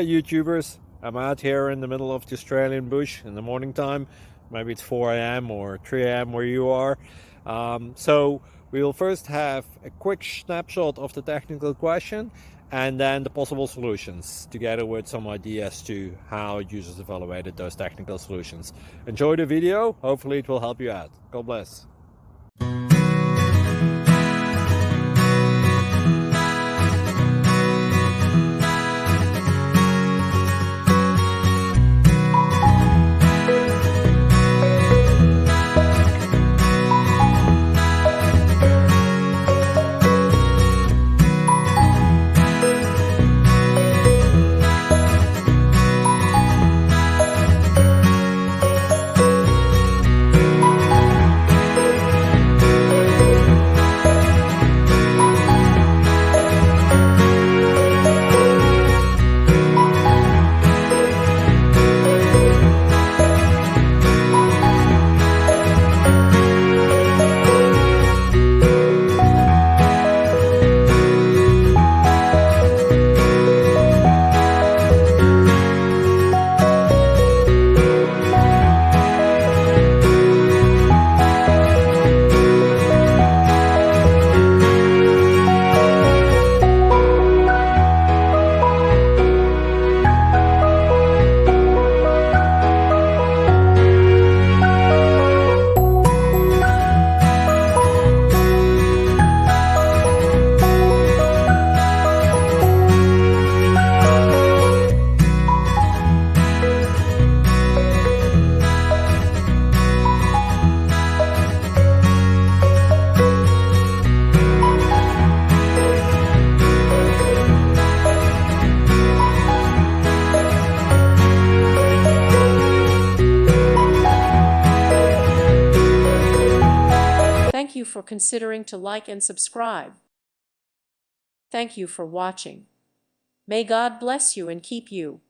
YouTubers. I'm out here in the middle of the Australian bush in the morning time. Maybe it's 4 a.m. or 3 a.m. where you are. So we'll first have a quick snapshot of the technical question and then the possible solutions, together with some ideas to how users evaluated those technical solutions. Enjoy the video. Hopefully it will help you out. God bless. Thank you for considering to like and subscribe. Thank you for watching. May God bless you and keep you.